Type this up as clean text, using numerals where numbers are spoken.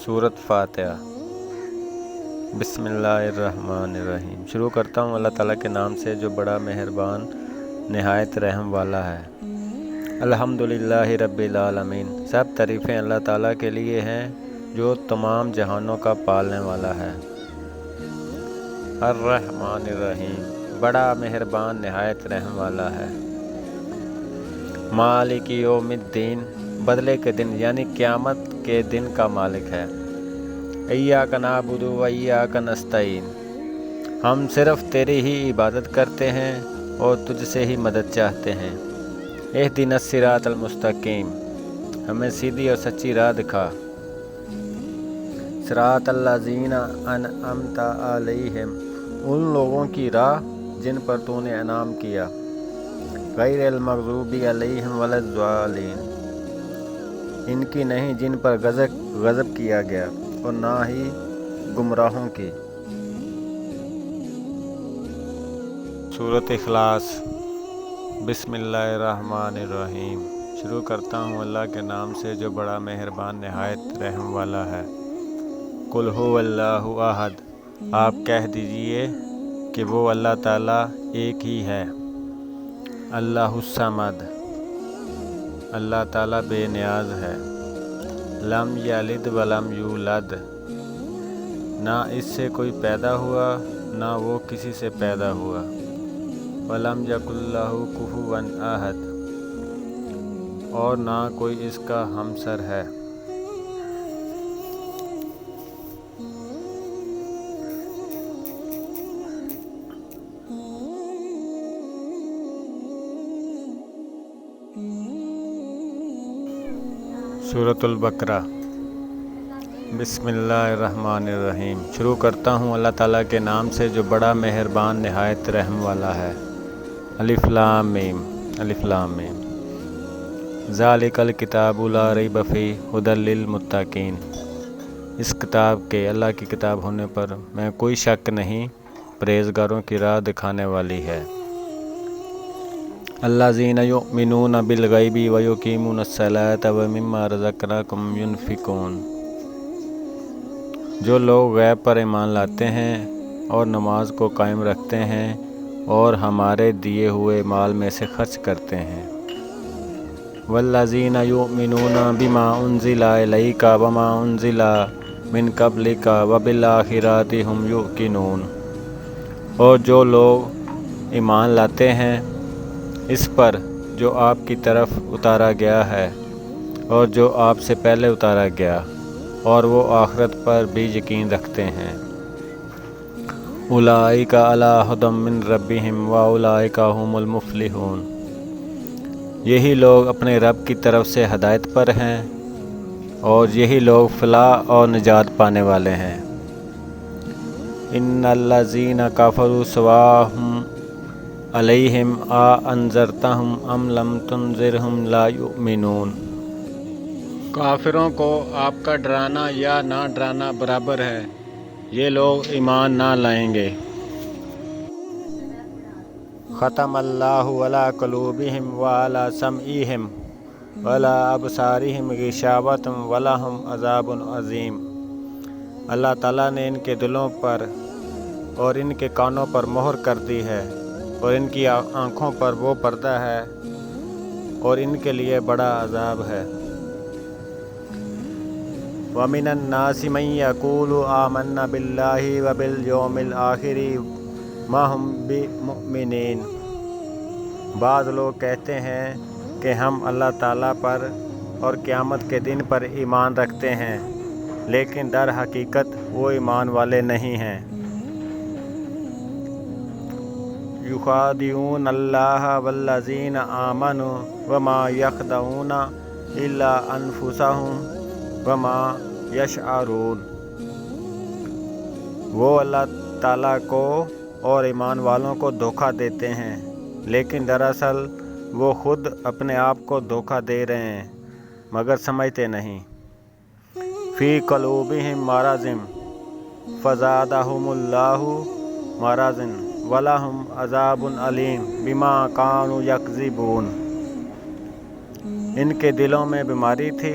سورۃ فاتحہ۔ بسم اللہ الرحمن الرحیم۔ شروع کرتا ہوں اللہ تعالیٰ کے نام سے جو بڑا مہربان نہایت رحم والا ہے۔ الحمدللہ رب العالمین۔ سب تعریفیں اللہ تعالیٰ کے لیے ہیں جو تمام جہانوں کا پالنے والا ہے۔ الرحمن الرحیم، بڑا مہربان نہایت رحم والا ہے۔ مالک یوم الدین، بدلے کے دن یعنی قیامت کے دن کا مالک ہے۔ ایاک نعبد و ایاک نستعین، ہم صرف تیری ہی عبادت کرتے ہیں اور تجھ سے ہی مدد چاہتے ہیں۔ اہدنا الصراط المستقیم، ہمیں سیدھی اور سچی راہ دکھا۔ صراط الذین انعمت علیہم، ان لوگوں کی راہ جن پر تو نے انعام کیا۔ غیر المغضوب علیہم ولا الضالین، ان کی نہیں جن پر غضب کیا گیا اور نہ ہی گمراہوں کی۔ سورۃ اخلاص۔ بسم اللہ الرحمن الرحیم۔ شروع کرتا ہوں اللہ کے نام سے جو بڑا مہربان نہایت رحم والا ہے۔ قل هو اللہ احد، آپ کہہ دیجئے کہ وہ اللہ تعالیٰ ایک ہی ہے۔ اللہ الصمد، اللہ تعالیٰ بے نیاز ہے۔ لم یلد ولم یولد، نہ اس سے کوئی پیدا ہوا نہ وہ کسی سے پیدا ہوا۔ ولم یکن لہ کفوا احد، اور نہ کوئی اس کا ہمسر ہے۔ سورۃ البقرہ۔ بسم اللہ الرحمن الرحیم۔ شروع کرتا ہوں اللہ تعالیٰ کے نام سے جو بڑا مہربان نہایت رحم والا ہے۔ الف لام میم، الف لام میم۔ ذالک الکتاب لا ریب فیہ ھدی للمتقین، اس کتاب کے اللہ کی کتاب ہونے پر میں کوئی شک نہیں، پرہیزگاروں کی راہ دکھانے والی ہے۔ الذین یؤمنون بالغیب ویقیمون الصلاۃ ومما رزقناہم ینفقون، جو لوگ غیب پر ایمان لاتے ہیں اور نماز کو قائم رکھتے ہیں اور ہمارے دیے ہوئے مال میں سے خرچ کرتے ہیں۔ والذین یؤمنون بما انزل الیک وما انزل من قبلک وبالآخرۃ ھم یوقنون، اور جو لوگ ایمان لاتے ہیں اس پر جو آپ کی طرف اتارا گیا ہے اور جو آپ سے پہلے اتارا گیا، اور وہ آخرت پر بھی یقین رکھتے ہیں۔ اولئک علی ھدی من ربہم واولئک ھم المفلحون، یہی لوگ اپنے رب کی طرف سے ہدایت پر ہیں اور یہی لوگ فلاح اور نجات پانے والے ہیں۔ ان الذین کفروا سواء علیہم انذرتہم ام لم تنذرہم لا یؤمنون، کافروں کو آپ کا ڈرانا یا نہ ڈرانا برابر ہے، یہ لوگ ایمان نہ لائیں گے۔ ختم اللہ علی قلوبہم وعلی سمعہم وعلی ابصارہم غشاوۃ ولہم عذاب عظیم، اللہ تعالیٰ نے ان کے دلوں پر اور ان کے کانوں پر مہر کر دی ہے، اور ان کی آنکھوں پر وہ پردہ ہے اور ان کے لیے بڑا عذاب ہے۔ وَمِنَ النَّاسِ مَن يَقُولُ آمَنَّا بِاللَّهِ وَبِالْيَوْمِ الْآخِرِ مَا هُم بِمُؤْمِنِينَ، بعض لوگ کہتے ہیں کہ ہم اللہ تعالیٰ پر اور قیامت کے دن پر ایمان رکھتے ہیں، لیکن در حقیقت وہ ایمان والے نہیں ہیں۔ یخادعون اللہ والذین آمنوا وما یخدعون الا انفسہم وما یشعرون، وہ اللہ تعالیٰ کو اور ایمان والوں کو دھوکہ دیتے ہیں، لیکن دراصل وہ خود اپنے آپ کو دھوکہ دے رہے ہیں مگر سمجھتے نہیں۔ فی قلوبہم مرض فزادہم اللہ مرضا وَلَهُمْ عَذَابٌ علیم بما كانوا یکذبون، ان کے دلوں میں بیماری تھی